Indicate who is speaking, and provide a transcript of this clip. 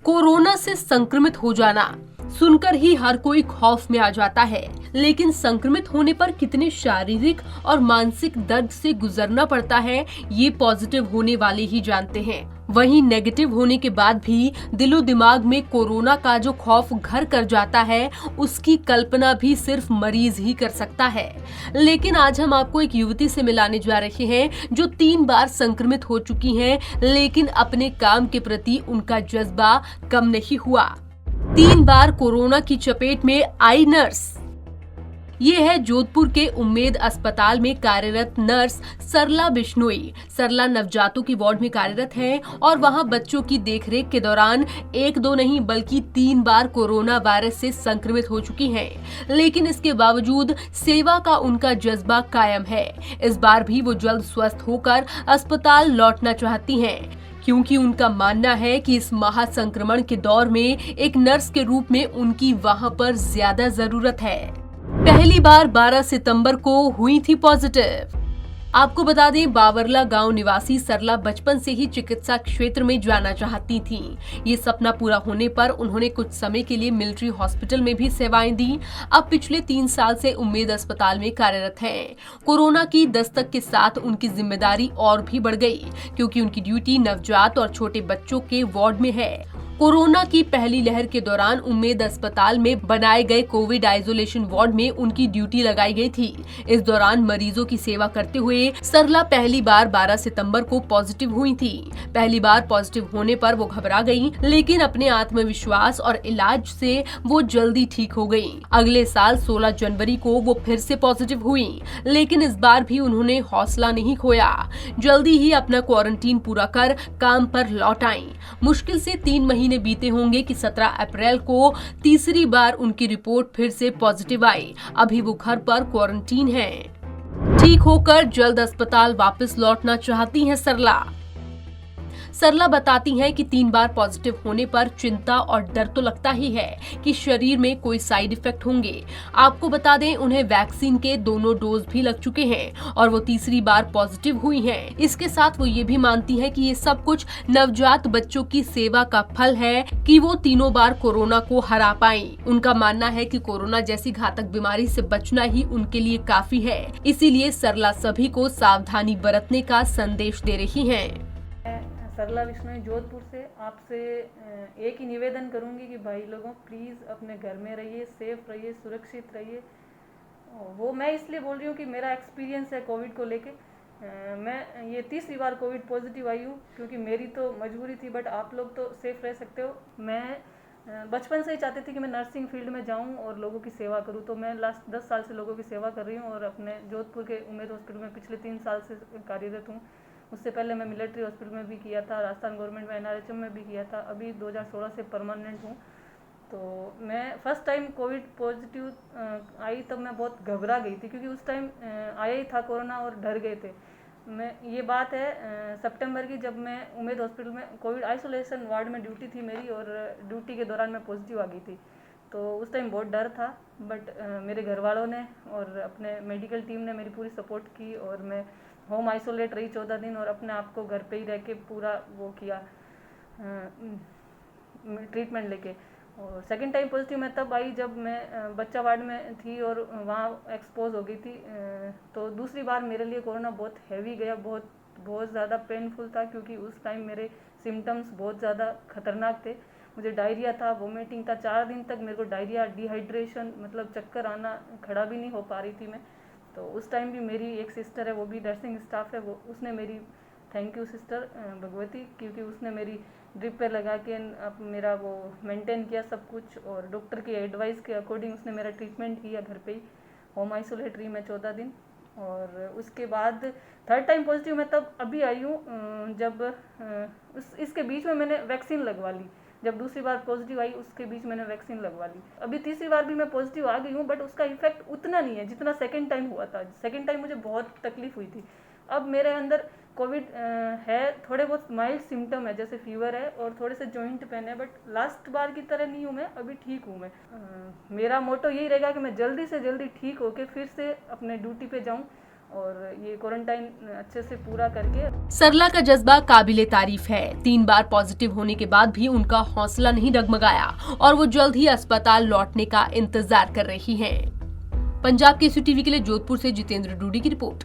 Speaker 1: Corona से संक्रमित हो जाना सुनकर ही हर कोई खौफ में आ जाता है, लेकिन संक्रमित होने पर कितने शारीरिक और मानसिक दर्द से गुजरना पड़ता है, ये पॉजिटिव होने वाले ही जानते हैं। वहीं नेगेटिव होने के बाद भी दिलो दिमाग में कोरोना का जो खौफ घर कर जाता है, उसकी कल्पना भी सिर्फ मरीज ही कर सकता है। लेकिन आज हम आपको एक युवती से मिलाने जा रहे हैं जो 3 बार संक्रमित हो चुकी हैं, लेकिन अपने काम के प्रति उनका जज्बा कम नहीं हुआ। 3 बार कोरोना की चपेट में आई नर्स। ये है जोधपुर के उम्मेद अस्पताल में कार्यरत नर्स सरला बिश्नोई। सरला नवजातों की वार्ड में कार्यरत है और वहां बच्चों की देखरेख के दौरान 1-2 नहीं बल्कि 3 बार कोरोना वायरस से संक्रमित हो चुकी हैं। लेकिन इसके बावजूद सेवा का उनका जज्बा कायम है। इस बार भी वो जल्द स्वस्थ होकर अस्पताल लौटना चाहती हैं, क्योंकि उनका मानना है कि इस महासंक्रमण के दौर में एक नर्स के रूप में उनकी वहां पर ज्यादा जरूरत है। पहली बार 12 सितंबर को हुई थी पॉजिटिव। आपको बता दें, बावरला गांव निवासी सरला बचपन से ही चिकित्सा क्षेत्र में जाना चाहती थीं। ये सपना पूरा होने पर उन्होंने कुछ समय के लिए मिलिट्री हॉस्पिटल में भी सेवाएं दी। अब पिछले 3 साल से उम्मेद अस्पताल में कार्यरत हैं। कोरोना की दस्तक के साथ उनकी जिम्मेदारी और भी बढ़ गई, क्योंकि उनकी ड्यूटी नवजात और छोटे बच्चों के वार्ड में है। कोरोना की पहली लहर के दौरान उम्मेद अस्पताल में बनाए गए कोविड आइसोलेशन वार्ड में उनकी ड्यूटी लगाई गई थी। इस दौरान मरीजों की सेवा करते हुए सरला पहली बार 12 सितंबर को पॉजिटिव हुई थी। पहली बार पॉजिटिव होने पर वो घबरा गईं, लेकिन अपने आत्मविश्वास और इलाज से वो जल्दी ठीक हो गईं। अगले साल 16 जनवरी को वो फिर से पॉजिटिव हुई, लेकिन इस बार भी उन्होंने हौसला नहीं खोया। जल्दी ही अपना क्वारंटीन पूरा कर काम पर लौट आईं। मुश्किल से 3 महीने बीते होंगे कि 17 अप्रैल को तीसरी बार उनकी रिपोर्ट फिर से पॉजिटिव आई। अभी वो घर पर क्वारंटीन हैं। ठीक होकर जल्द अस्पताल वापस लौटना चाहती हैं सरला। सरला बताती हैं कि 3 बार पॉजिटिव होने पर चिंता और डर तो लगता ही है कि शरीर में कोई साइड इफेक्ट होंगे। आपको बता दें, उन्हें वैक्सीन के दोनों डोज भी लग चुके हैं और वो तीसरी बार पॉजिटिव हुई हैं। इसके साथ वो ये भी मानती है कि ये सब कुछ नवजात बच्चों की सेवा का फल है कि वो तीनों बार कोरोना को हरा पाई। उनका मानना है कि कोरोना जैसी घातक बीमारी से बचना ही उनके लिए काफी है। इसीलिए सरला सभी को सावधानी बरतने का संदेश दे रही हैं।
Speaker 2: सरला बिश्नोई जोधपुर से आपसे एक ही निवेदन करूंगी कि भाई लोगों प्लीज़ अपने घर में रहिए, सेफ रहिए, सुरक्षित रहिए। वो मैं इसलिए बोल रही हूँ कि मेरा एक्सपीरियंस है कोविड को लेके। मैं ये तीसरी बार कोविड पॉजिटिव आई हूँ, क्योंकि मेरी तो मजबूरी थी, बट आप लोग तो सेफ रह सकते हो। मैं बचपन से ही चाहती थी कि मैं नर्सिंग फील्ड में जाऊँ और लोगों की सेवा करूँ, तो मैं लास्ट 10 साल से लोगों की सेवा कर रही हूँ और अपने जोधपुर के उम्मेद हॉस्पिटल में पिछले 3 साल से कार्यरत हूँ। उससे पहले मैं मिलिट्री हॉस्पिटल में भी किया था, राजस्थान गवर्नमेंट में NRHM में भी किया था। अभी 2016 से परमानेंट हूँ। तो मैं फर्स्ट टाइम कोविड पॉजिटिव आई तब मैं बहुत घबरा गई थी, क्योंकि उस टाइम आया ही था कोरोना और डर गए थे। मैं ये बात है सितंबर की, जब मैं उम्मेद हॉस्पिटल में कोविड आइसोलेशन वार्ड में ड्यूटी थी मेरी, और ड्यूटी के दौरान मैं पॉजिटिव आ गई थी। तो उस टाइम बहुत डर था, बट मेरे घर वालों ने और अपने मेडिकल टीम ने मेरी पूरी सपोर्ट की और मैं होम आइसोलेट रही 14 दिन और अपने आप को घर पे ही रह के पूरा वो किया, ट्रीटमेंट लेके। और सेकंड टाइम पॉजिटिव मैं तब आई जब मैं बच्चा वार्ड में थी और वहाँ एक्सपोज हो गई थी। तो दूसरी बार मेरे लिए कोरोना बहुत हैवी गया, बहुत ज़्यादा पेनफुल था, क्योंकि उस टाइम मेरे सिम्टम्स बहुत ज़्यादा खतरनाक थे। मुझे डायरिया था, वोमिटिंग था, 4 दिन तक मेरे को डायरिया, डिहाइड्रेशन, मतलब चक्कर आना, खड़ा भी नहीं हो पा रही थी मैं। तो उस टाइम भी मेरी एक सिस्टर है, वो भी नर्सिंग स्टाफ है, वो उसने मेरी, थैंक यू सिस्टर भगवती, क्योंकि उसने मेरी ड्रिप पे लगा के अब मेरा वो मेंटेन किया सब कुछ, और डॉक्टर की एडवाइस के अकॉर्डिंग उसने मेरा ट्रीटमेंट किया घर पे ही। होम आइसोलेट रही मैं 14 दिन। और उसके बाद थर्ड टाइम पॉजिटिव मैं तब अभी आई हूँ, जब इसके बीच में मैंने वैक्सीन लगवा ली। जब दूसरी बार पॉजिटिव आई उसके बीच मैंने वैक्सीन लगवा ली। अभी तीसरी बार भी मैं पॉजिटिव आ गई हूँ, बट उसका इफेक्ट उतना नहीं है जितना सेकंड टाइम हुआ था। सेकंड टाइम मुझे बहुत तकलीफ हुई थी। अब मेरे अंदर कोविड है, थोड़े बहुत माइल्ड सिम्टम है, जैसे फीवर है और थोड़े से जॉइंट पेन है, बट लास्ट बार की तरह नहीं हूँ मैं, अभी ठीक हूँ मैं। मेरा मोटो यही रहेगा कि मैं जल्दी से जल्दी ठीक होके फिर से अपने ड्यूटी पे जाऊँ और ये क्वारंटाइन अच्छे से पूरा करके।
Speaker 1: सरला का जज्बा काबिले तारीफ है। 3 बार पॉजिटिव होने के बाद भी उनका हौसला नहीं डगमगाया और वो जल्द ही अस्पताल लौटने का इंतजार कर रही हैं। पंजाब केसरी टीवी के लिए जोधपुर से जितेंद्र डूडी की रिपोर्ट।